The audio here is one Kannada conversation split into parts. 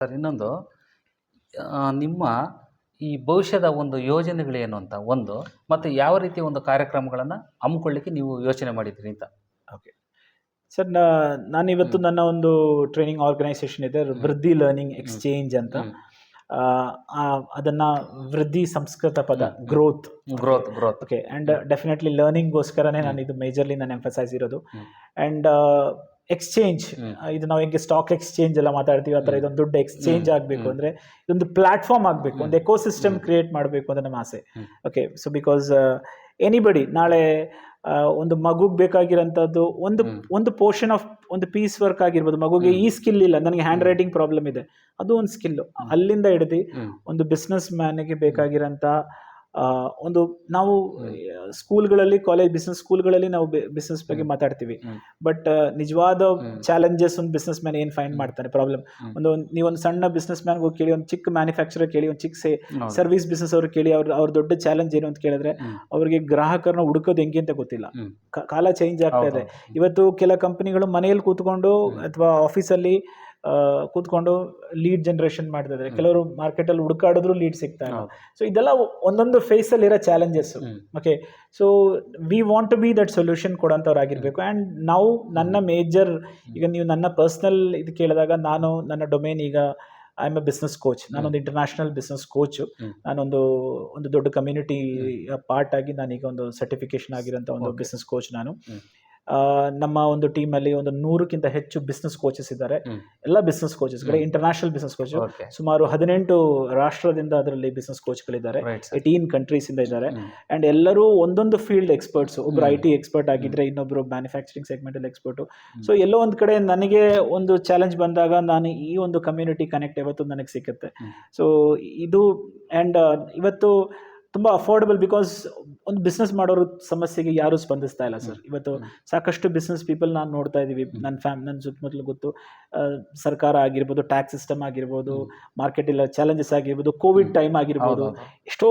ಸರ್ ಇನ್ನೊಂದು ನಿಮ್ಮ ಈ ಭವಿಷ್ಯದ ಒಂದು ಯೋಜನೆಗಳೇನು ಅಂತ ಒಂದು, ಮತ್ತು ಯಾವ ರೀತಿಯ ಒಂದು ಕಾರ್ಯಕ್ರಮಗಳನ್ನು ಹಮ್ಮಿಕೊಳ್ಳಿಕ್ಕೆ ನೀವು ಯೋಚನೆ ಮಾಡಿದ್ದೀರಿ ಅಂತ? ಓಕೆ ಸರ್, ನಾನಿವತ್ತು ನನ್ನ ಒಂದು ಟ್ರೈನಿಂಗ್ ಆರ್ಗನೈಸೇಷನ್ ಇದೆ, ವೃದ್ಧಿ ಲರ್ನಿಂಗ್ ಎಕ್ಸ್ಚೇಂಜ್ ಅಂತ. ಅದನ್ನ ವೃದ್ಧಿ ಸಂಸ್ಕೃತ ಪದ growth growth okay. And definitely ಲರ್ನಿಂಗ್ಗೋಸ್ಕರನೇ ನಾನು ಇದು ಮೇಜರ್ಲಿ ನಾನು ಎಂಫಸೈಸ್ ಇರೋದು. ಆ್ಯಂಡ್ ಎಕ್ಸ್ಚೇಂಜ್, ಇದು ನಾವು ಹೆಂಗೆ ಸ್ಟಾಕ್ ಎಕ್ಸ್ಚೇಂಜ್ ಎಲ್ಲ ಮಾತಾಡ್ತೀವಿ ಆ ಥರ ಇದೊಂದು ದೊಡ್ಡ ಎಕ್ಸ್ಚೇಂಜ್ ಆಗಬೇಕು ಅಂದರೆ ಇದೊಂದು ಪ್ಲಾಟ್ಫಾರ್ಮ್ ಆಗಬೇಕು, ಒಂದು ಎಕೋಸಿಸ್ಟಮ್ ಕ್ರಿಯೇಟ್ ಮಾಡಬೇಕು ಅಂತ ನಮ್ಮ ಆಸೆ. ಓಕೆ, ಸೊ ಬಿಕಾಸ್ ಎನಿಬಡಿ ನಾಳೆ ಒಂದು ಮಗುಗೆ ಬೇಕಾಗಿರೋಂಥದ್ದು ಒಂದು ಪೋರ್ಷನ್ ಆಫ್ ಒಂದು ಪೀಸ್ ವರ್ಕ್ ಆಗಿರ್ಬೋದು. ಮಗುಗೆ ಈ ಸ್ಕಿಲ್ ಇಲ್ಲ, ನನಗೆ ಹ್ಯಾಂಡ್ ರೈಟಿಂಗ್ ಪ್ರಾಬ್ಲಮ್ ಇದೆ, ಅದು ಒಂದು ಸ್ಕಿಲ್ಲು. ಅಲ್ಲಿಂದ ಹಿಡಿದು ಒಂದು ಬಿಸ್ನೆಸ್ ಮ್ಯಾನಿಗೆ ಬೇಕಾಗಿರೋಂಥ ಒಂದು ನಾವು ಸ್ಕೂಲ್ಗಳಲ್ಲಿ, ಬಿಸ್ನೆಸ್ ಸ್ಕೂಲ್ಗಳಲ್ಲಿ ನಾವು ಬಿಸ್ನೆಸ್ ಬಗ್ಗೆ ಮಾತಾಡ್ತೀವಿ. ಬಟ್ ನಿಜವಾದ ಚಾಲೆಂಜಸ್ ಒಂದು ಬಿಸ್ನೆಸ್ ಮ್ಯಾನ್ ಏನು ಫೈಂಡ್ ಮಾಡ್ತಾನೆ ಪ್ರಾಬ್ಲಮ್. ನೀವೊಂದು ಸಣ್ಣ ಬಿಸ್ನೆಸ್ ಮ್ಯಾನ್ಗೆ ಹೋಗಿ ಕೇಳಿ, ಒಂದು ಚಿಕ್ಕ ಮ್ಯಾನುಫ್ಯಾಕ್ಚರರ್ ಕೇಳಿ, ಒಂದು ಚಿಕ್ಕ ಸರ್ವಿಸ್ ಬಿಸ್ನೆಸ್ ಅವ್ರು ಕೇಳಿ, ಅವ್ರ ದೊಡ್ಡ ಚಾಲೆಂಜ್ ಏನು ಅಂತ ಕೇಳಿದ್ರೆ ಅವ್ರಿಗೆ ಗ್ರಾಹಕರನ್ನ ಹುಡುಕೋದು ಹೆಂಗೆ ಅಂತ ಗೊತ್ತಿಲ್ಲ. ಕಾಲ ಚೇಂಜ್ ಆಗ್ತಾ ಇದೆ. ಇವತ್ತು ಕೆಲ ಕಂಪನಿಗಳು ಮನೆಯಲ್ಲಿ ಕೂತ್ಕೊಂಡು ಅಥವಾ ಆಫೀಸಲ್ಲಿ ಕೂತ್ಕೊಂಡು ಲೀಡ್ ಜನರೇಷನ್ ಮಾಡ್ತಾ ಇದ್ದಾರೆ. ಕೆಲವರು ಮಾರ್ಕೆಟಲ್ಲಿ ಹುಡುಕಾಡಿದ್ರು ಲೀಡ್ ಸಿಗ್ತಾ ಇಲ್ಲ. ಸೊ ಇದೆಲ್ಲ ಒಂದೊಂದು ಫೇಸಲ್ಲಿ ಇರೋ challenges. Okay, so we want to be that solution ಕೊಡೋಂಥವ್ರಾಗಿರ್ಬೇಕು. ಆ್ಯಂಡ್ ನಾವು ನನ್ನ ಮೇಜರ್, ಈಗ ನೀವು ನನ್ನ ಪರ್ಸ್ನಲ್ ಇದು ಕೇಳಿದಾಗ, ನನ್ನ ಡೊಮೇನ್ ಈಗ I am A business coach. ನಾನೊಂದು ಇಂಟರ್ನ್ಯಾಷನಲ್ ಬಿಸ್ನೆಸ್ ಕೋಚು. ನಾನೊಂದು ದೊಡ್ಡ ಕಮ್ಯುನಿಟಿ ಪಾರ್ಟ್ ಆಗಿ ನಾನೀಗ ಒಂದು ಸರ್ಟಿಫಿಕೇಶನ್ ಆಗಿರೋಂಥ ಒಂದು ಬಿಸ್ನೆಸ್ ಕೋಚ್ ನಾನು. ನಮ್ಮ ಒಂದು ಟೀಮಲ್ಲಿ ಒಂದು 100ಕ್ಕಿಂತ ಹೆಚ್ಚು ಬಿಸ್ನೆಸ್ ಕೋಚಸ್ ಇದ್ದಾರೆ. ಎಲ್ಲ ಬಿಸ್ನೆಸ್ ಕೋಚಸ್ಗಳೇ ಇಂಟರ್ನ್ಯಾಷನಲ್ ಬಿಸ್ನೆಸ್ ಕೋಚ್. ಸುಮಾರು 18 ರಾಷ್ಟ್ರದಿಂದ ಅದರಲ್ಲಿ ಬಿಸ್ನೆಸ್ ಕೋಚ್ಗಳಿದ್ದಾರೆ. 18 ಕಂಟ್ರೀಸ್ ಇಂದ ಇದ್ದಾರೆ. ಅಂಡ್ ಎಲ್ಲರೂ ಒಂದೊಂದು ಫೀಲ್ಡ್ ಎಕ್ಸ್ಪರ್ಟ್ಸ್. ಒಬ್ರು IT ಎಕ್ಸ್ಪರ್ಟ್ ಆಗಿದ್ರೆ, ಇನ್ನೊಬ್ರು ಮ್ಯಾನುಫ್ಯಾಕ್ಚರಿಂಗ್ ಸೆಗ್ಮೆಂಟ್ ಅಲ್ಲಿ ಎಕ್ಸ್ಪರ್ಟು. ಸೊ ಎಲ್ಲೋ ಒಂದು ಕಡೆ ನನಗೆ ಒಂದು ಚಾಲೆಂಜ್ ಬಂದಾಗ ನಾನು ಈ ಒಂದು ಕಮ್ಯುನಿಟಿ ಕನೆಕ್ಟ್ ಯಾವತ್ತು ನನಗೆ ಸಿಗುತ್ತೆ. ಸೊ ಇದು ಆ್ಯಂಡ್ ಇವತ್ತು ತುಂಬ ಅಫೋರ್ಡಬಲ್, ಬಿಕಾಸ್ ಒಂದು ಬಿಸ್ನೆಸ್ ಮಾಡೋರು ಸಮಸ್ಯೆಗೆ ಯಾರೂ ಸ್ಪಂದಿಸ್ತಾ ಇಲ್ಲ ಸರ್. ಇವತ್ತು ಸಾಕಷ್ಟು ಬಿಸ್ನೆಸ್ ಪೀಪಲ್ ನಾನು ನೋಡ್ತಾ ಇದ್ದೀವಿ, ನನ್ನ ಸುತ್ತಮುತ್ತಲು ಗೊತ್ತು. ಸರ್ಕಾರ ಆಗಿರ್ಬೋದು, ಟ್ಯಾಕ್ಸ್ ಸಿಸ್ಟಮ್ ಆಗಿರ್ಬೋದು, ಮಾರ್ಕೆಟ್ ಇಲ್ಲ ಚಾಲೆಂಜಸ್ ಆಗಿರ್ಬೋದು, ಕೋವಿಡ್ ಟೈಮ್ ಆಗಿರ್ಬೋದು, ಎಷ್ಟೋ.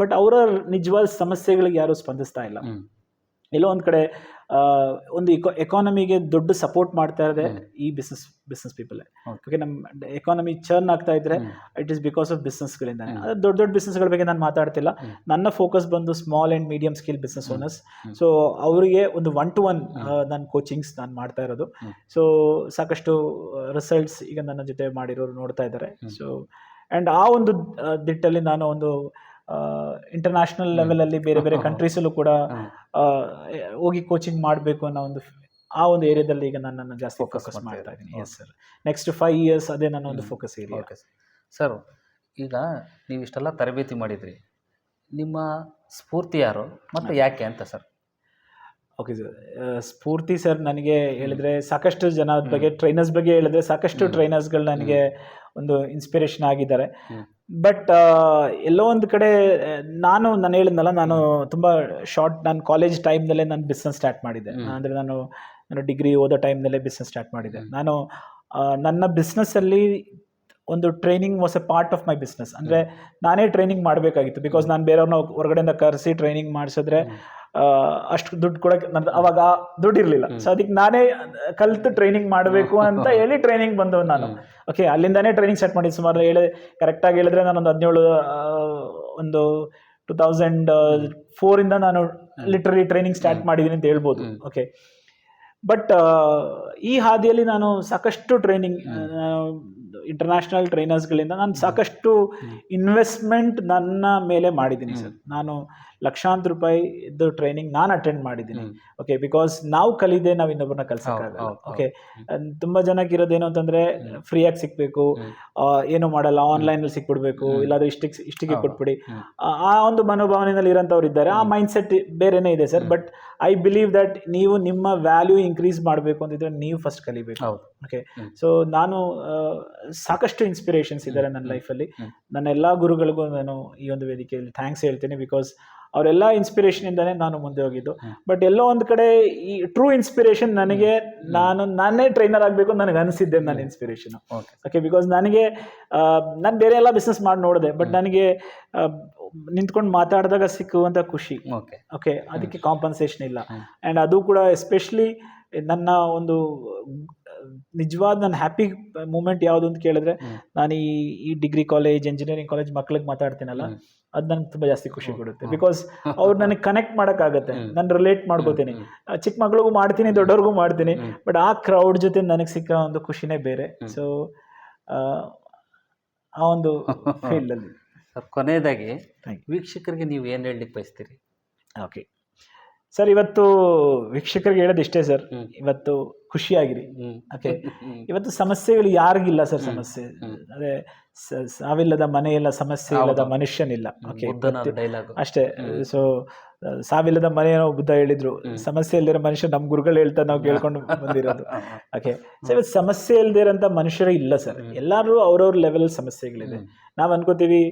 ಬಟ್ ಅವರ ನಿಜವಾದ ಸಮಸ್ಯೆಗಳಿಗೆ ಯಾರೂ ಸ್ಪಂದಿಸ್ತಾ ಇಲ್ಲ. ಎಲ್ಲೋ ಒಂದು ಕಡೆ ಒಂದು ಎಕಾನಮಿಗೆ ದೊಡ್ಡ ಸಪೋರ್ಟ್ ಮಾಡ್ತಾ ಇದೆ ಈ ಬಿಸ್ನೆಸ್ ಪೀಪಲ್. ಓಕೆ, ನಮ್ಮ ಎಕಾನಮಿ ಚರ್ನ್ ಆಗ್ತಾ ಇದ್ರೆ ಇಟ್ ಈಸ್ ಬಿಕಾಸ್ ಆಫ್ ಬಿಸ್ನೆಸ್ಗಳಿಂದ. ದೊಡ್ಡ ಬಿಸ್ನೆಸ್ಗಳ ಬಗ್ಗೆ ನಾನು ಮಾತಾಡ್ತಿಲ್ಲ. ನನ್ನ ಫೋಕಸ್ ಬಂದು small and medium scale business owners. So ಅವರಿಗೆ ಒಂದು 1-to-1 ನಾನು ಕೋಚಿಂಗ್ಸ್ ನಾನು ಮಾಡ್ತಾ ಇರೋದು. ಸೊ ಸಾಕಷ್ಟು ರಿಸಲ್ಟ್ಸ್ ಈಗ ನನ್ನ ಜೊತೆ ಮಾಡಿರೋರು ನೋಡ್ತಾ ಇದ್ದಾರೆ. ಸೊ ಆ್ಯಂಡ್ ಆ ಒಂದು ದಿಟ್ಟಲ್ಲಿ ನಾನು ಒಂದು ಇಂಟರ್ನ್ಯಾಷನಲ್ ಲೆವೆಲಲ್ಲಿ ಬೇರೆ ಬೇರೆ ಕಂಟ್ರೀಸಲ್ಲೂ ಕೂಡ ಹೋಗಿ ಕೋಚಿಂಗ್ ಮಾಡಬೇಕು ಅನ್ನೋ ಆ ಒಂದು ಏರಿಯಾದಲ್ಲಿ ಈಗ ನಾನು ಜಾಸ್ತಿ ಫೋಕಸ್ ಮಾಡ್ತಾ ಇದ್ದೀನಿ. ಎಸ್ ಸರ್, ನೆಕ್ಸ್ಟ್ 5 years ಅದೇ ನನ್ನ ಒಂದು ಫೋಕಸ್ ಏರಿಯಾ. ಓಕೆ ಸರ್, ಈಗ ನೀವು ಇಷ್ಟೆಲ್ಲ ತರಬೇತಿ ಮಾಡಿದ್ರಿ, ನಿಮ್ಮ ಸ್ಫೂರ್ತಿ ಯಾರು ಮತ್ತು ಯಾಕೆ ಅಂತ ಸರ್? ಓಕೆ ಸರ್, ಸ್ಫೂರ್ತಿ ಸರ್ ನನಗೆ ಹೇಳಿದ್ರೆ ಸಾಕಷ್ಟು ಜನ ಬಗ್ಗೆ, ಟ್ರೈನರ್ಸ್ ಬಗ್ಗೆ ಹೇಳಿದ್ರೆ ಸಾಕಷ್ಟು ಟ್ರೈನರ್ಸ್ಗಳು ನನಗೆ ಒಂದು ಇನ್ಸ್ಪಿರೇಷನ್ ಆಗಿದ್ದಾರೆ. ಬಟ್ ಎಲ್ಲೋ ಒಂದು ಕಡೆ ನಾನು ಹೇಳಿದ್ನಲ್ಲ, ನಾನು ತುಂಬ ನಾನು ಕಾಲೇಜ್ ಟೈಮ್ನಲ್ಲೇ ನಾನು ಬಿಸ್ನೆಸ್ ಸ್ಟಾರ್ಟ್ ಮಾಡಿದ್ದೆ. ಅಂದರೆ ನಾನು ಡಿಗ್ರಿ ಓದೋ ಟೈಮ್ನಲ್ಲೇ ಬಿಸ್ನೆಸ್ ಸ್ಟಾರ್ಟ್ ಮಾಡಿದ್ದೆ. ನಾನು ನನ್ನ ಬಿಸ್ನೆಸ್ಸಲ್ಲಿ ಒಂದು training was A part of my business. ಅಂದರೆ ನಾನೇ ಟ್ರೈನಿಂಗ್ ಮಾಡಬೇಕಾಗಿತ್ತು, ಬಿಕಾಸ್ ನಾನು ಬೇರೆಯವ್ರನ್ನ ಹೊರಗಡೆಯಿಂದ ಕರೆಸಿ ಟ್ರೈನಿಂಗ್ ಮಾಡಿಸಿದ್ರೆ ಅಷ್ಟು ದುಡ್ಡು ಕೊಡೋಕ್ಕೆ ಅವಾಗ ದುಡ್ಡು ಇರಲಿಲ್ಲ. ಸೊ ಅದಕ್ಕೆ ನಾನೇ ಕಲಿತು ಟ್ರೈನಿಂಗ್ ಮಾಡಬೇಕು ಅಂತ ಹೇಳಿ ಟ್ರೈನಿಂಗ್ ಬಂದವು ನಾನು. ಓಕೆ, ಅಲ್ಲಿಂದಾನೇ ಟ್ರೈನಿಂಗ್ ಸ್ಟಾರ್ಟ್ ಮಾಡಿದ್ದು. ಸುಮಾರು ಕರೆಕ್ಟಾಗಿ ಹೇಳಿದ್ರೆ ನಾನೊಂದು 2004 ನಾನು ಲಿಟ್ರಲಿ ಟ್ರೈನಿಂಗ್ ಸ್ಟಾರ್ಟ್ ಮಾಡಿದ್ದೀನಿ ಅಂತ ಹೇಳ್ಬೋದು. ಓಕೆ, ಬಟ್ ಈ ಹಾದಿಯಲ್ಲಿ ನಾನು ಸಾಕಷ್ಟು ಟ್ರೈನಿಂಗ್, ಇಂಟರ್ನ್ಯಾಷನಲ್ ಟ್ರೈನರ್ಸ್ಗಳಿಂದ ನಾನು ಸಾಕಷ್ಟು ಇನ್ವೆಸ್ಟ್ಮೆಂಟ್ ನನ್ನ ಮೇಲೆ ಮಾಡಿದ್ದೀನಿ ಸರ್. ನಾನು ಲಕ್ಷಾಂತರ ರೂಪಾಯಿ ಟ್ರೈನಿಂಗ್ ನಾನು ಅಟೆಂಡ್ ಮಾಡಿದ್ದೀನಿ. ಓಕೆ, ಬಿಕಾಸ್ ನಾವು ಕಲಿದೆ ನಾವು ಇನ್ನೊಬ್ಬರನ್ನ ಕಲಿಸೋಕ್ಕಾಗಲ್ಲ. ಓಕೆ, ತುಂಬ ಜನಕ್ಕೆ ಇರೋದೇನು ಅಂತಂದರೆ ಫ್ರೀಯಾಗಿ ಸಿಗಬೇಕು, ಏನೂ ಮಾಡಲ್ಲ, ಆನ್ಲೈನಲ್ಲಿ ಸಿಕ್ಬಿಡ್ಬೇಕು, ಇಲ್ಲಾಂದರೆ ಇಷ್ಟಿಗೆ ಕೊಟ್ಬಿಡಿ, ಆ ಒಂದು ಮನೋಭಾವನೆಯಲ್ಲಿ ಇರೋಂಥವ್ರು ಇದ್ದಾರೆ. ಆ ಮೈಂಡ್ಸೆಟ್ ಬೇರೆನೇ ಇದೆ sir. But I believe that ನೀವು ನಿಮ್ಮ ವ್ಯಾಲ್ಯೂ ಇನ್ಕ್ರೀಸ್ ಮಾಡಬೇಕು ಅಂತಿದ್ರೆ ನೀವು ಫಸ್ಟ್ ಕಲಿಬೇಕು. ಓಕೆ, ಸೊ ನಾನು ಸಾಕಷ್ಟು ಇನ್ಸ್ಪಿರೇಷನ್ಸ್ ಇದ್ದಾರೆ ನನ್ನ ಲೈಫಲ್ಲಿ. ನನ್ನ ಎಲ್ಲ ಗುರುಗಳಿಗೂ ನಾನು ಈ ಒಂದು ವೇದಿಕೆಯಲ್ಲಿ ಥ್ಯಾಂಕ್ಸ್ ಹೇಳ್ತೀನಿ, ಬಿಕಾಸ್ ಅವರೆಲ್ಲ ಇನ್ಸ್ಪಿರೇಷನಿಂದನೇ ನಾನು ಮುಂದೆ ಹೋಗಿದ್ದು. ಬಟ್ ಎಲ್ಲೋ ಒಂದು ಕಡೆ ಈ ಟ್ರೂ ಇನ್ಸ್ಪಿರೇಷನ್ ನನಗೆ, ನಾನೇ ಟ್ರೈನರ್ ಆಗಬೇಕು ನನಗೆ ಅನಿಸಿದ್ದೆ ನನ್ನ ಇನ್ಸ್ಪಿರೇಷನ್. ಓಕೆ, ಬಿಕಾಸ್ ನಾನು ಬೇರೆ ಎಲ್ಲ ಬಿಸ್ನೆಸ್ ಮಾಡಿ ನೋಡಿದೆ, ಬಟ್ ನನಗೆ ನಿಂತ್ಕೊಂಡು ಮಾತಾಡಿದಾಗ ಸಿಕ್ಕುವಂಥ ಖುಷಿ, ಓಕೆ, ಅದಕ್ಕೆ ಕಾಂಪನ್ಸೇಷನ್ ಇಲ್ಲ. ಆ್ಯಂಡ್ ಅದು ಕೂಡ ಎಸ್ಪೆಷಲಿ ನನ್ನ ಒಂದು ನಿಜವಾದ ನನ್ನ ಹ್ಯಾಪಿ ಮೂಮೆಂಟ್ ಯಾವುದು ಅಂತ ಕೇಳಿದ್ರೆ ನಾನು ಈ ಡಿಗ್ರಿ ಕಾಲೇಜ್ ಇಂಜಿನಿಯರಿಂಗ್ ಕಾಲೇಜ್ ಮಕ್ಳಿಗೆ ಮಾತಾಡ್ತೀನಲ್ಲ, ಅದು ನನಗೆ ತುಂಬ ಜಾಸ್ತಿ ಖುಷಿ ಕೊಡುತ್ತೆ. ಬಿಕಾಸ್ ಅವ್ರು ನನಗೆ ಕನೆಕ್ಟ್ ಮಾಡೋಕ್ಕಾಗತ್ತೆ, ನಾನು ರಿಲೇಟ್ ಮಾಡ್ಕೋತೀನಿ. ಚಿಕ್ಕ ಮಕ್ಳಿಗೂ ಮಾಡ್ತೀನಿ, ದೊಡ್ಡವ್ರಿಗೂ ಮಾಡ್ತೀನಿ, ಬಟ್ ಆ ಕ್ರೌಡ್ ಜೊತೆ ನನಗೆ ಸಿಕ್ಕ ಒಂದು ಖುಷಿನೇ ಬೇರೆ. ಸೊ ಆ ಒಂದು ಫೀಲ್ಡಲ್ಲಿ. ಕೊನೆಯದಾಗಿ ವೀಕ್ಷಕರಿಗೆ ನೀವು ಏನು ಹೇಳಲಿಕ್ಕೆ ಬಯಸ್ತೀರಿ? ಓಕೆ ಸರ್, ಇವತ್ತು ವೀಕ್ಷಕರಿಗೆ ಹೇಳೋದು ಇಷ್ಟೇ ಸರ್, ಇವತ್ತು ಖುಷಿಯಾಗಿರಿ. ಓಕೆ, ಇವತ್ತು ಸಮಸ್ಯೆಗಳು ಯಾರಿಗಿಲ್ಲ ಸರ್, ಸಮಸ್ಯೆ ಅದೇ ಸಾವಿಲ್ಲದ ಮನೆಯಿಲ್ಲ, ಸಮಸ್ಯೆ ಇಲ್ಲದ ಮನುಷ್ಯನಿಲ್ಲ. ಓಕೆ, ಅಷ್ಟೇ. ಸೊ ಸಾವಿಲ್ಲದ ಮನೆಯೋ ಬುದ್ಧ ಹೇಳಿದ್ರು, ಸಮಸ್ಯೆ ಇಲ್ದಿರೋ ಮನುಷ್ಯ ನಮ್ಮ ಗುರುಗಳು ಹೇಳ್ತಾ ನಾವು ಕೇಳ್ಕೊಂಡು ಬಂದಿರೋದು. ಓಕೆ, ಸೊ ಇವತ್ತು ಸಮಸ್ಯೆ ಇಲ್ದಿರೋಂಥ ಮನುಷ್ಯರೇ ಇಲ್ಲ ಸರ್. ಎಲ್ಲರೂ ಅವ್ರವ್ರ ಲೆವೆಲ್ ಸಮಸ್ಯೆಗಳಿದೆ. ನಾವು ಅನ್ಕೋತೀವಿ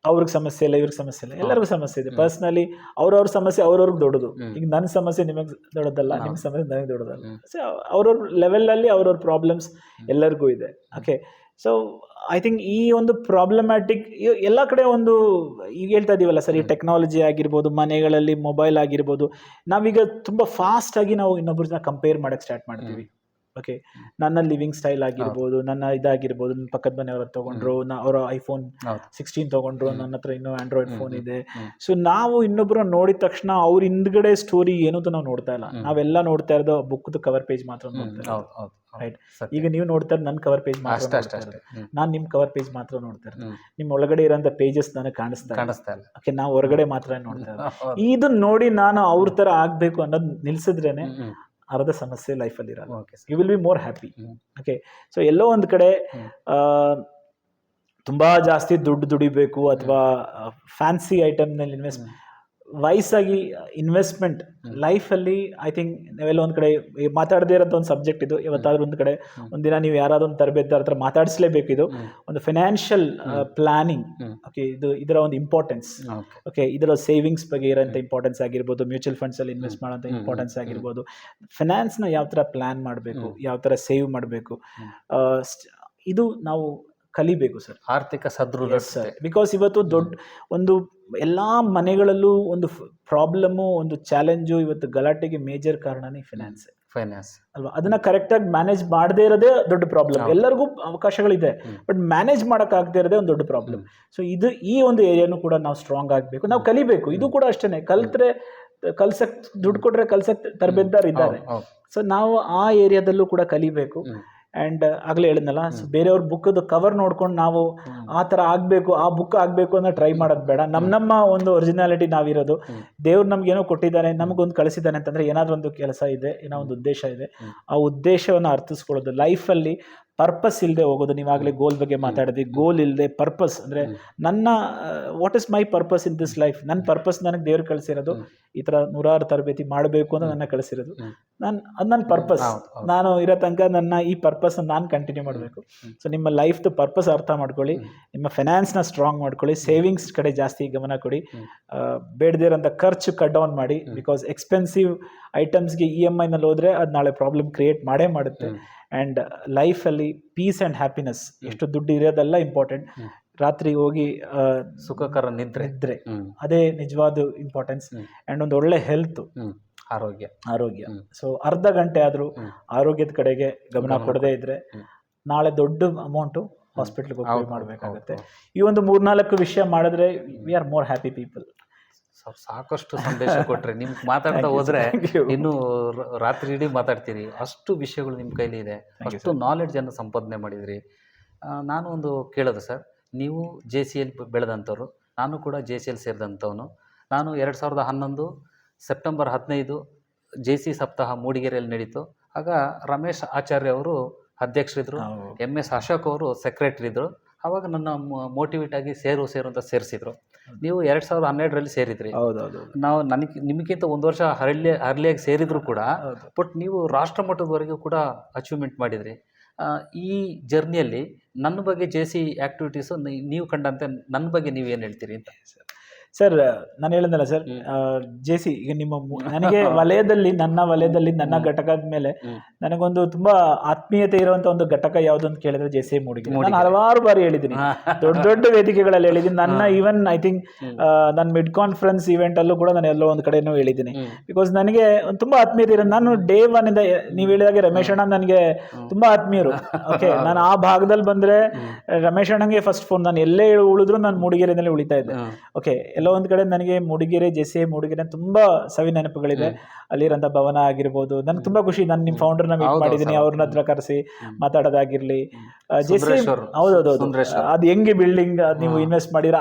ಅವ್ರಿಗೆ ಸಮಸ್ಯೆ ಇಲ್ಲ, ಇವ್ರಿಗೆ ಸಮಸ್ಯೆ ಇಲ್ಲ, ಎಲ್ಲರಿಗೂ ಸಮಸ್ಯೆ ಇದೆ. ಪರ್ಸ್ನಲಿ ಅವ್ರವ್ರ ಸಮಸ್ಯೆ ಅವ್ರವ್ರಿಗೆ ದೊಡ್ಡದು. ಈಗ ನನ್ನ ಸಮಸ್ಯೆ ನಿಮಗೆ ದೊಡ್ಡದಲ್ಲ, ನಿಮ್ಮ ಸಮಸ್ಯೆ ನನಗೆ ದೊಡ್ಡದಲ್ಲ. ಸೊ ಅವ್ರವ್ರ ಲೆವೆಲಲ್ಲಿ ಅವ್ರವ್ರ ಪ್ರಾಬ್ಲಮ್ಸ್ ಎಲ್ಲರಿಗೂ ಇದೆ. ಓಕೆ, ಸೊ ಐ ಥಿಂಕ್ ಈ ಒಂದು ಪ್ರಾಬ್ಲಮ್ಯಾಟಿಕ್ ಎಲ್ಲ ಕಡೆ ಒಂದು ಈಗ ಹೇಳ್ತಾ ಇದೀವಲ್ಲ ಸರ್, ಈ ಟೆಕ್ನಾಲಜಿ ಆಗಿರ್ಬೋದು, ಮನೆಗಳಲ್ಲಿ ಮೊಬೈಲ್ ಆಗಿರ್ಬೋದು, ನಾವೀಗ ತುಂಬ ಫಾಸ್ಟಾಗಿ ನಾವು ಇನ್ನೊಬ್ಬರನ್ನ ಕಂಪೇರ್ ಮಾಡೋಕ್ಕೆ ಸ್ಟಾರ್ಟ್ ಮಾಡ್ತೀವಿ. ಓಕೆ, ನನ್ನ ಲಿವಿಂಗ್ ಸ್ಟೈಲ್ ಆಗಿರ್ಬೋದು, ನನ್ನ ಇದಾಗಿರ್ಬೋದು, ನನ್ನ ಪಕ್ಕದ ಮನೆಯವ್ರ ತೊಗೊಂಡ್ರು, ಅವರ ಐಫೋನ್ 16 ತೊಗೊಂಡ್ರು, ನನ್ನ ಹತ್ರ ಇನ್ನೂ ಆಂಡ್ರಾಯ್ಡ್ ಫೋನ್ ಇದೆ. ಸೊ ನಾವು ಇನ್ನೊಬ್ಬರು ನೋಡಿದ ತಕ್ಷಣ ಅವ್ರ ಹಿಂದ್ಗಡೆ ಸ್ಟೋರಿ ಏನು ಅಂತ ನಾವು ನೋಡ್ತಾ ಇಲ್ಲ. ನಾವೆಲ್ಲ ನೋಡ್ತಾ ಇರೋದು ಬುಕ್ದು ಕವರ್ ಪೇಜ್ ಮಾತ್ರ ನೋಡ್ತಾ ಇರೋದು. ರೈಟ್, ಈಗ ನೀವು ನೋಡ್ತಾ ಇರೋದು ನನ್ನ ಕವರ್ ಪೇಜ್ ಮಾತ್ರ, ನಾನು ನಿಮ್ಮ ಕವರ್ ಪೇಜ್ ಮಾತ್ರ ನೋಡ್ತಾ ಇರೋದು. ನಿಮ್ಮ ಒಳಗಡೆ ಇರೋಂಥ ಪೇಜಸ್ ನನಗೆ ಕಾಣಿಸ್ತಾ ಇಲ್ಲ. ಓಕೆ, ನಾವು ಹೊರಗಡೆ ಮಾತ್ರ ನೋಡ್ತಾ ಇರೋದು. ಇದನ್ನ ನೋಡಿ ನಾನು ಅವ್ರ ಥರ ಆಗಬೇಕು ಅನ್ನೋದು ನಿಲ್ಸಿದ್ರೇನೆ ಅರ್ಧ ಸಮಸ್ಯೆ ಲೈಫಲ್ಲಿ ಇರಲ್ಲ. You will be more happy. Okay, so ಎಲ್ಲೋ ಒಂದು ಕಡೆ ತುಂಬ ಜಾಸ್ತಿ ದುಡ್ಡು ದುಡಿಬೇಕು ಅಥವಾ ಫ್ಯಾನ್ಸಿ ಐಟಮ್ನಲ್ಲಿ ವಯಸ್ಸಾಗಿ ಇನ್ವೆಸ್ಟ್ಮೆಂಟ್ ಲೈಫಲ್ಲಿ ಐ ಥಿಂಕ್ ನಾವೆಲ್ಲ ಒಂದು ಕಡೆ ಮಾತಾಡದೇ ಇರೋಂಥ ಒಂದು ಸಬ್ಜೆಕ್ಟ್ ಇದು. ಇವತ್ತಾದ್ರೂ ಒಂದು ಕಡೆ ಒಂದಿನ ನೀವು ಯಾರಾದ್ರೂ ಒಂದು ತರಬೇತಿದಾರ ಹತ್ರ ಮಾತಾಡಿಸ್ಲೇಬೇಕು. ಇದು ಒಂದು ಫೈನಾನ್ಷಿಯಲ್ ಪ್ಲಾನಿಂಗ್. ಓಕೆ, ಇದರ ಒಂದು ಇಂಪಾರ್ಟೆನ್ಸ್. ಓಕೆ, ಇದರ ಸೇವಿಂಗ್ಸ್ ಬಗ್ಗೆ ಇರೋಂಥ ಇಂಪಾರ್ಟೆನ್ಸ್ ಆಗಿರ್ಬೋದು, ಮ್ಯೂಚುವಲ್ ಫಂಡ್ಸಲ್ಲಿ ಇನ್ವೆಸ್ಟ್ ಮಾಡೋಂಥ ಇಂಪಾರ್ಟೆನ್ಸ್ ಆಗಿರ್ಬೋದು, ಫೈನಾನ್ಸ್ನ ಯಾವ ಥರ ಪ್ಲಾನ್ ಮಾಡಬೇಕು, ಯಾವ ಥರ ಸೇವ್ ಮಾಡಬೇಕು, ಇದು ನಾವು ಕಲಿಬೇಕು ಸರ್. ಆರ್ಥಿಕ ಸದೃಢ ಸರ್, ಬಿಕಾಸ್ ಇವತ್ತು ದೊಡ್ಡ ಒಂದು ಎಲ್ಲ ಮನೆಗಳಲ್ಲೂ ಒಂದು ಪ್ರಾಬ್ಲಮ್ಮು, ಒಂದು ಚಾಲೆಂಜು, ಇವತ್ತು ಗಲಾಟೆಗೆ ಮೇಜರ್ ಕಾರಣನೇ ಫೈನಾನ್ಸ್ ಅಲ್ವಾ? ಅದನ್ನ ಕರೆಕ್ಟಾಗಿ ಮ್ಯಾನೇಜ್ ಮಾಡದೇ ಇರೋದೇ ದೊಡ್ಡ ಪ್ರಾಬ್ಲಮ್. ಎಲ್ಲರಿಗೂ ಅವಕಾಶಗಳಿದೆ, ಬಟ್ ಮ್ಯಾನೇಜ್ ಮಾಡೋಕ್ಕಾಗದೇ ಇರೋದೇ ಒಂದು ದೊಡ್ಡ ಪ್ರಾಬ್ಲಮ್. ಸೊ ಈ ಒಂದು ಏರಿಯಾನು ಕೂಡ ನಾವು ಸ್ಟ್ರಾಂಗ್ ಆಗಬೇಕು, ನಾವು ಕಲಿಬೇಕು. ಇದು ಕೂಡ ಅಷ್ಟೇ, ಕಲ್ಸಕ್ ದುಡ್ಡು ಕೊಟ್ರೆ ಕಲ್ಸಕ್ ತರಬೇತಿದಾರ ಇದ್ದಾರೆ. ಸೊ ನಾವು ಆ ಏರಿಯಾದಲ್ಲೂ ಕೂಡ ಕಲಿಬೇಕು. ಆ್ಯಂಡ್ ಆಗಲೇ ಹೇಳಿದ್ನಲ್ಲ, ಸೊ ಬೇರೆಯವ್ರ ಬುಕ್ಕದು ಕವರ್ ನೋಡ್ಕೊಂಡು ನಾವು ಆ ಥರ ಆಗಬೇಕು, ಆ ಬುಕ್ ಆಗಬೇಕು ಅನ್ನೋ ಟ್ರೈ ಮಾಡೋದು ಬೇಡ. ನಮ್ಮ ಒಂದು ಒರಿಜಿನಾಲಿಟಿ ನಾವಿರೋದು. ದೇವ್ರು ನಮ್ಗೇನೋ ಕೊಟ್ಟಿದ್ದಾನೆ, ನಮಗೊಂದು ಕಳಿಸಿದ್ದಾನೆ ಅಂತಂದರೆ ಏನಾದರೂ ಒಂದು ಕೆಲಸ ಇದೆ, ಏನೋ ಒಂದು ಉದ್ದೇಶ ಇದೆ. ಆ ಉದ್ದೇಶವನ್ನು ಅರ್ಥಿಸ್ಕೊಳ್ಳೋದು. ಲೈಫಲ್ಲಿ ಪರ್ಪಸ್ ಇಲ್ಲದೆ ಹೋಗೋದು. ನೀವಾಗಲೇ ಗೋಲ್ ಬಗ್ಗೆ ಮಾತಾಡಿದ್ವಿ. ಗೋಲ್ ಇಲ್ಲದೆ ಪರ್ಪಸ್ ಅಂದರೆ ನನ್ನ what is my purpose in this life. ನನ್ನ ಪರ್ಪಸ್ ನನಗೆ ದೇವ್ರು ಕಳಿಸಿರೋದು ಈ ಥರ 100 ತರಬೇತಿ ಮಾಡಬೇಕು ಅಂತ ನನ್ನ ಕಳಿಸಿರೋದು. ಅದು ನನ್ನ ಪರ್ಪಸ್. ನಾನು ಇರೋ ತನಕ ನನ್ನ ಈ ಪರ್ಪಸ್ ನಾನು ಕಂಟಿನ್ಯೂ ಮಾಡಬೇಕು. ಸೊ ನಿಮ್ಮ ಲೈಫ್ದು ಪರ್ಪಸ್ ಅರ್ಥ ಮಾಡ್ಕೊಳ್ಳಿ, ನಿಮ್ಮ ಫೈನಾನ್ಸ್ನ ಸ್ಟ್ರಾಂಗ್ ಮಾಡ್ಕೊಳ್ಳಿ, ಸೇವಿಂಗ್ಸ್ ಕಡೆ ಜಾಸ್ತಿ ಗಮನ ಕೊಡಿ, ಬೇಡದೇ ಇರೋಂಥ ಖರ್ಚು ಕಟ್ ಡೌನ್ ಮಾಡಿ. ಬಿಕಾಸ್ ಎಕ್ಸ್ಪೆನ್ಸಿವ್ ಐಟಮ್ಸ್ಗೆ EMI ನಲ್ಲಿ ಹೋದರೆ ಅದು ನಾಳೆ ಪ್ರಾಬ್ಲಮ್ ಕ್ರಿಯೇಟ್ ಮಾಡೇ ಮಾಡುತ್ತೆ. ಆ್ಯಂಡ್ ಲೈಫಲ್ಲಿ ಪೀಸ್ ಆ್ಯಂಡ್ ಹ್ಯಾಪಿನೆಸ್, ಎಷ್ಟು ದುಡ್ಡು ಇರೋದೆಲ್ಲ ಇಂಪಾರ್ಟೆಂಟ್. ರಾತ್ರಿ ಹೋಗಿ ಸುಖಕರ ನಿದ್ರೆ ಅದೇ ನಿಜವಾದ ಇಂಪಾರ್ಟೆನ್ಸ್. ಆ್ಯಂಡ್ ಒಂದು ಒಳ್ಳೆ ಹೆಲ್ತ್, ಆರೋಗ್ಯ. ಸೊ ಅರ್ಧ ಗಂಟೆ ಆದರೂ ಆರೋಗ್ಯದ ಕಡೆಗೆ ಗಮನ ಕೊಡದೇ ಇದ್ರೆ ನಾಳೆ ದೊಡ್ಡ ಅಮೌಂಟು ಹಾಸ್ಪಿಟ್ಲಿಗೆ ಹೋಗಿ ಮಾಡಬೇಕಾಗುತ್ತೆ. ಈ ಒಂದು 3-4 ವಿಷಯ ಮಾಡಿದ್ರೆ we are more happy people. ಸಾಕಷ್ಟು ಸಂದೇಶ ಕೊಟ್ರೆ, ನಿಮ್ಗೆ ಮಾತಾಡ್ತಾ ಹೋದ್ರೆ ಇನ್ನು ರಾತ್ರಿ ಇಡೀ ಮಾತಾಡ್ತೀರಿ. ಅಷ್ಟು ವಿಷಯಗಳು ನಿಮ್ಮ ಕೈಲಿ ಇದೆ, ಅಷ್ಟು ನಾಲೆಡ್ಜನ್ನು ಸಂಪಾದನೆ ಮಾಡಿದ್ರಿ. ನಾನು ಒಂದು ಕೇಳೋದು ಸರ್, ನೀವು JCL ಬೆಳೆದಂಥವ್ರು, ನಾನು ಕೂಡ JCL ಸೇರಿದಂಥವನು. ನಾನು 2011 ಸೆಪ್ಟೆಂಬರ್ 15 JC ಸಪ್ತಾಹ ಮೂಡಿಗೆರೆಯಲ್ಲಿ ನಡೀತು. ಆಗ ರಮೇಶ್ ಆಚಾರ್ಯ ಅವರು ಅಧ್ಯಕ್ಷರಿದ್ದರು, MS ಅಶೋಕ್ ಅವರು ಸೆಕ್ರೆಟರಿ ಇದ್ದರು. ಆವಾಗ ನನ್ನ ಮೋಟಿವೇಟ್ ಆಗಿ ಸೇರು ಅಂತ ಸೇರಿಸಿದ್ರು. ನೀವು 2012ರಲ್ಲಿ ಸೇರಿದ್ರಿ. ನಾವು ನಿಮಗಿಂತ 1 ವರ್ಷ ಅರ್ಲಿಯಾಗಿ ಸೇರಿದ್ರು ಕೂಡ, ಬಟ್ ನೀವು ರಾಷ್ಟ್ರ ಮಟ್ಟದವರೆಗೂ ಕೂಡ ಅಚೀವ್ಮೆಂಟ್ ಮಾಡಿದ್ರಿ. ಈ ಜರ್ನಿಯಲ್ಲಿ ನನ್ನ ಬಗ್ಗೆ JC ಆ್ಯಕ್ಟಿವಿಟೀಸು ನೀವು ಕಂಡಂತೆ ನನ್ನ ಬಗ್ಗೆ ನೀವು ಏನು ಹೇಳ್ತೀರಿ ಅಂತ? ಸರ್ ನಾನು ಹೇಳಿದ್ನಲ್ಲ ಸರ್, ಜೆಸಿ ಈಗ ನಿಮ್ಮ ನನಗೆ ನನ್ನ ವಲಯದಲ್ಲಿ ನನ್ನ ಘಟಕದ ಮೇಲೆ ನನಗೊಂದು ತುಂಬಾ ಆತ್ಮೀಯತೆ ಇರುವಂತ ಒಂದು ಘಟಕ ಯಾವ್ದು ಅಂತ ಕೇಳಿದ್ರೆ ಜೆಸಿ ಮೂಡಿಗೆರೆ. ನಾನು ಹಲವಾರು ಬಾರಿ ಹೇಳಿದ್ದೀನಿ, ದೊಡ್ಡ ದೊಡ್ಡ ವೇದಿಕೆಗಳಲ್ಲಿ ಹೇಳಿದ್ದೀನಿ. ನನ್ನ ಈವನ್ ಐ ಥಿಂಕ್ ನನ್ನ ಮಿಡ್ ಕಾನ್ಫರೆನ್ಸ್ ಇವೆಂಟ್ ಅಲ್ಲೂ ಕೂಡ ನಾನು ಎಲ್ಲೋ ಒಂದ್ ಕಡೆನೂ ಹೇಳಿದ್ದೀನಿ. ಬಿಕಾಸ್ ನನಗೆ ಒಂದು ತುಂಬಾ ಆತ್ಮೀಯತೆ ಇರೋದು. ನಾನು ಡೇ ಒನ್ ಇಂದ ನೀವು ಹೇಳಿದಾಗೆ ರಮೇಶ್ ಅಣ್ಣ ನನಗೆ ತುಂಬಾ ಆತ್ಮೀಯರು. ಓಕೆ, ನಾನು ಆ ಭಾಗದಲ್ಲಿ ಬಂದ್ರೆ ರಮೇಶ್ ಅಣ್ಣಂಗೆ ಫಸ್ಟ್ ಫೋನ್. ನಾನು ಎಲ್ಲೇ ಉಳಿದ್ರು ನಾನು ಮೂಡಿಗೆರೆನಲ್ಲಿ ಉಳಿತಾ ಇದ್ದೆ. ಓಕೆ, ಎಲ್ಲೋ ಒಂದ್ ಕಡೆ ನನಗೆ ಮೂಡಿಗೆರೆ ಜೆಸಿ ಮೂಡಿಗೆರೆ ತುಂಬಾ ಸವಿ ನೆನಪುಗಳಿದೆ. ಅಲ್ಲಿರಂತ ಭವನ ಆಗಿರ್ಬೋದು, ನನ್ಗೆ ತುಂಬಾ ಖುಷಿ. ನಾನು ನಿಮ್ ಫೌಂಡರ್ನ ಮೀಟ್ ಮಾಡಿದ್ದೀನಿ, ಅವ್ರನ್ನ ಹತ್ರ ಕರೆಸಿ ಮಾತಾಡೋದಾಗಿರ್ಲಿ. ಜೆಸಿ ಹೌದೌದು, ಅದು ಹೆಂಗೆ ಬಿಲ್ಡಿಂಗ್ ನೀವು ಇನ್ವೆಸ್ಟ್ ಮಾಡಿದ್ರೆ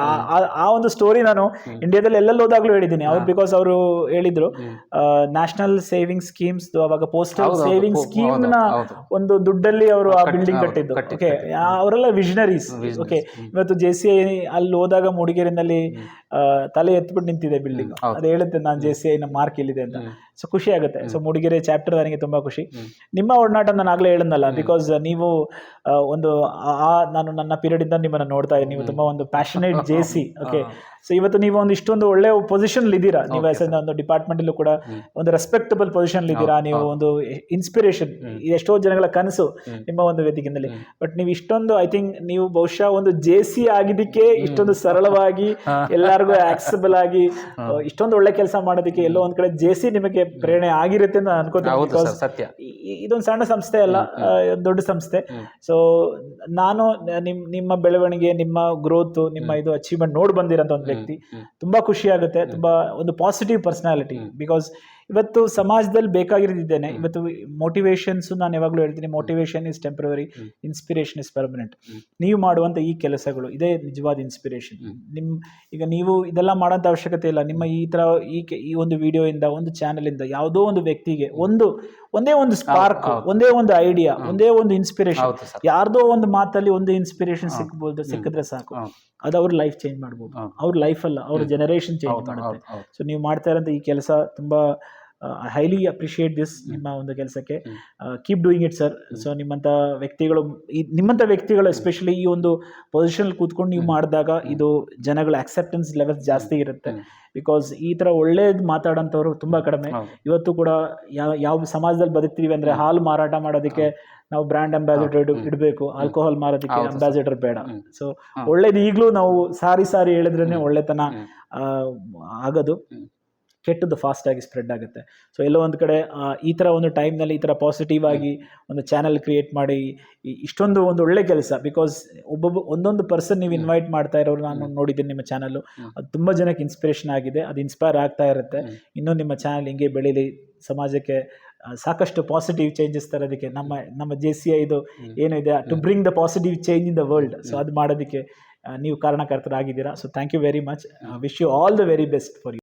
ಆ ಒಂದು ಸ್ಟೋರಿ ನಾನು ಇಂಡಿಯಾದಲ್ಲಿ ಎಲ್ಲೆಲ್ಲಿ ಹೋದಾಗ್ಲೂ ಹೇಳಿದ್ದೀನಿ. ಅವ್ರು ಬಿಕಾಸ್ ಅವರು ಹೇಳಿದ್ರು ನ್ಯಾಷನಲ್ ಸೇವಿಂಗ್ ಸ್ಕೀಮ್ಸ್, ಅವಾಗ ಪೋಸ್ಟಲ್ ಸೇವಿಂಗ್ ಸ್ಕೀಮ್ ನ ಒಂದು ದುಡ್ಡಲ್ಲಿ ಅವರು ಆ ಬಿಲ್ಡಿಂಗ್ ಕಟ್ಟಿದ್ದು. ಓಕೆ, ಅವರೆಲ್ಲ ವಿಷನರೀಸ್. ಓಕೆ, ಇವತ್ತು ಜೆಸಿ ಅಲ್ಲಿ ಹೋದಾಗ ಮೂಡಿಗೆರೆನಲ್ಲಿ ತಲೆ ಎತ್ಬಿಟ್ಟು ನಿಂತಿದೆ ಬಿಲ್ಡಿಂಗ್. ಅದು ಹೇಳುತ್ತೆ ನಾನು ಜೆಸಿ ನಮ್ಮ ಮಾರ್ಕ್ ಇಲ್ಲಿದೆ ಅಂತ. ಸೊ ಖುಷಿ ಆಗುತ್ತೆ. ಸೊ ಮೂಡಿಗೆರೆ ಚಾಪ್ಟರ್ ನನಗೆ ತುಂಬಾ ಖುಷಿ. ನಿಮ್ಮ ಒಡನಾಟ ನಾನು ಆಗ್ಲೇ ಹೇಳಿದ್ನಲ್ಲ, ಬಿಕಾಸ್ ನೀವು ಒಂದು ನಾನು ನನ್ನ ಪೀರಿಯಡ್ ಇಂದ ನಿಮ್ಮನ್ನ ನೋಡ್ತಾ ಇದ್ದೀನಿ. ನೀವು ತುಂಬಾ ಒಂದು ಪ್ಯಾಷನೇಟ್ ಜೆಸಿ. ಓಕೆ, ಸೊ ಇವತ್ತು ನೀವು ಒಂದು ಇಷ್ಟೊಂದು ಒಳ್ಳೆ ಪೊಸಿಷನ್ ಇದ್ದೀರಾ. ನೀವು ಒಂದು ಡಿಪಾರ್ಟ್ಮೆಂಟ್ ಅಲ್ಲೂ ಕೂಡ ಒಂದು ರೆಸ್ಪೆಕ್ಟಬಲ್ ಪೊಸಿಷನ್ ಇದ್ದೀರಾ. ನೀವು ಒಂದು ಇನ್ಸ್ಪಿರೇಷನ್, ಎಷ್ಟೋ ಜನಗಳ ಕನಸು ನಿಮ್ಮ ಒಂದು ವೇದಿಕೆಯಲ್ಲಿ. ಬಟ್ ನೀವು ಇಷ್ಟೊಂದು ಐ ಥಿಂಕ್ ನೀವು ಬಹುಶಃ ಒಂದು ಜೆಸಿ ಆಗಿದ್ದಕ್ಕೆ ಇಷ್ಟೊಂದು ಸರಳವಾಗಿ ಎಲ್ಲರಿಗೂ ಆಕ್ಸೆಬಲ್ ಆಗಿ ಇಷ್ಟೊಂದು ಒಳ್ಳೆ ಕೆಲಸ ಮಾಡೋದಕ್ಕೆ ಎಲ್ಲೋ ಒಂದ್ ಕಡೆ ಜೆಸಿ ನಿಮಗೆ ಪ್ರೇರಣೆ ಆಗಿರುತ್ತೆ ಅಂತ ಅನ್ಕೋತೀನಿ. ಇದೊಂದು ಸಣ್ಣ ಸಂಸ್ಥೆ ಅಲ್ಲ, ದೊಡ್ಡ ಸಂಸ್ಥೆ. ಸೊ ನಾನು ನಿಮ್ಮ ಬೆಳವಣಿಗೆ, ನಿಮ್ಮ ಗ್ರೋತ್, ನಿಮ್ಮ ಇದು ಅಚೀವ್ಮೆಂಟ್ ನೋಡಿ ಬಂದಿರೋಂಥ ಒಂದು ವ್ಯಕ್ತಿ. ತುಂಬಾ ಖುಷಿ ಆಗುತ್ತೆ. ತುಂಬಾ ಒಂದು ಪಾಸಿಟಿವ್ ಪರ್ಸನಾಲಿಟಿ. ಬಿಕಾಸ್ ಇವತ್ತು ಸಮಾಜದಲ್ಲಿ ಬೇಕಾಗಿರೋದಿದ್ದೇನೆ. ಇವತ್ತು ಮೋಟಿವೇಶನ್ಸ್ ನಾನು ಯಾವಾಗಲೂ ಹೇಳ್ತೀನಿ, motivation is temporary, inspiration is permanent. ನೀವು ಮಾಡುವಂಥ ಈ ಕೆಲಸಗಳು ಇದೇ ನಿಜವಾದ ಇನ್ಸ್ಪಿರೇಷನ್. ಈಗ ನೀವು ಇದೆಲ್ಲ ಮಾಡೋಂಥ ಅವಶ್ಯಕತೆ ಇಲ್ಲ. ನಿಮ್ಮ ಈ ಥರ ಈ ಒಂದು ವಿಡಿಯೋಯಿಂದ, ಒಂದು ಚಾನಲಿಂದ ಯಾವುದೋ ಒಂದು ವ್ಯಕ್ತಿಗೆ ಒಂದೇ ಒಂದು ಸ್ಪಾರ್ಕ್, ಒಂದೇ ಒಂದು ಐಡಿಯಾ, ಒಂದೇ ಒಂದು ಇನ್ಸ್ಪಿರೇಷನ್, ಯಾರ್ದೋ ಒಂದು ಮಾತಲ್ಲಿ ಒಂದು ಇನ್ಸ್ಪಿರೇಷನ್ ಸಿಕ್ಕಿದ್ರೆ ಸಾಕು. ಅದು ಅವ್ರ ಲೈಫ್ ಚೇಂಜ್ ಮಾಡ್ಬೋದು. ಅವ್ರ ಲೈಫ್ ಅಲ್ಲ, ಅವ್ರ ಜನರೇಷನ್ ಚೇಂಜ್ ಮಾಡುತ್ತೆ. ಸೊ ನೀವು ಮಾಡ್ತಾ ಇರೋಂಥ ಈ ಕೆಲಸ ತುಂಬಾ ಹೈಲಿ ಅಪ್ರಿಷಿಯೇಟ್ ದಿಸ್, ನಿಮ್ಮ ಒಂದು ಕೆಲಸಕ್ಕೆ. Keep doing it sir. So ನಿಮ್ಮಂಥ ವ್ಯಕ್ತಿಗಳು ಎಸ್ಪೆಷಲಿ ಈ ಒಂದು ಪೊಸಿಷನ್ ಕೂತ್ಕೊಂಡು ನೀವು ಮಾಡಿದಾಗ ಇದು ಜನಗಳ ಅಕ್ಸೆಪ್ಟೆನ್ಸ್ ಲೆವೆಲ್ ಜಾಸ್ತಿ ಇರುತ್ತೆ. ಬಿಕಾಸ್ ಈ ತರ ಒಳ್ಳೇದು ಮಾತಾಡೋಂಥವ್ರು ತುಂಬಾ ಕಡಿಮೆ. ಇವತ್ತು ಕೂಡ ಯಾವ ಸಮಾಜದಲ್ಲಿ ಬದುಕ್ತೀವಿ ಅಂದ್ರೆ, ಹಾಲು ಮಾರಾಟ ಮಾಡೋದಕ್ಕೆ ನಾವು ಬ್ರ್ಯಾಂಡ್ ಅಂಬಾಸಿಡರ್ ಇಡಬೇಕು, ಆಲ್ಕೋಹಾಲ್ ಮಾರೋದಕ್ಕೆ ಅಂಬಾಸಿಡರ್ ಬೇಡ. ಸೊ ಒಳ್ಳೇದು ಈಗಲೂ ನಾವು ಸಾರಿ ಹೇಳಿದ್ರೇನೆ ಒಳ್ಳೆತನ ಆಗೋದು. ಕೆಟ್ಟದ್ದು ಫಾಸ್ಟ್ ಆಗಿ ಸ್ಪ್ರೆಡ್ ಆಗುತ್ತೆ. ಸೊ ಎಲ್ಲೋ ಒಂದು ಕಡೆ ಈ ಥರ ಒಂದು ಟೈಮ್ನಲ್ಲಿ ಈ ಥರ ಪಾಸಿಟಿವ್ ಆಗಿ ಒಂದು ಚಾನಲ್ ಕ್ರಿಯೇಟ್ ಮಾಡಿ ಇಷ್ಟೊಂದು ಒಂದು ಒಳ್ಳೆ ಕೆಲಸ. ಬಿಕಾಸ್ ಒಂದೊಂದು ಪರ್ಸನ್ ನೀವು ಇನ್ವೈಟ್ ಮಾಡ್ತಾ ಇರೋರು ನಾನು ನೋಡಿದ್ದೀನಿ ನಿಮ್ಮ ಚಾನಲ್ಲು. ಅದು ತುಂಬ ಜನಕ್ಕೆ ಇನ್ಸ್ಪಿರೇಷನ್ ಆಗಿದೆ, ಅದು ಇನ್ಸ್ಪೈರ್ ಆಗ್ತಾ ಇರುತ್ತೆ. ಇನ್ನೂ ನಿಮ್ಮ ಚಾನಲ್ ಹಿಂಗೆ ಬೆಳೀಲಿ, ಸಮಾಜಕ್ಕೆ ಸಾಕಷ್ಟು ಪಾಸಿಟಿವ್ ಚೇಂಜಸ್ ತರೋದಕ್ಕೆ. ನಮ್ಮ JCI ಇದು ಏನಿದೆ, to bring the positive change in the world. So ಅದು ಮಾಡೋದಕ್ಕೆ ನೀವು ಕಾರಣಕರ್ತರಾಗಿದ್ದೀರಾ. So thank you very much. Wish you all the very best for you.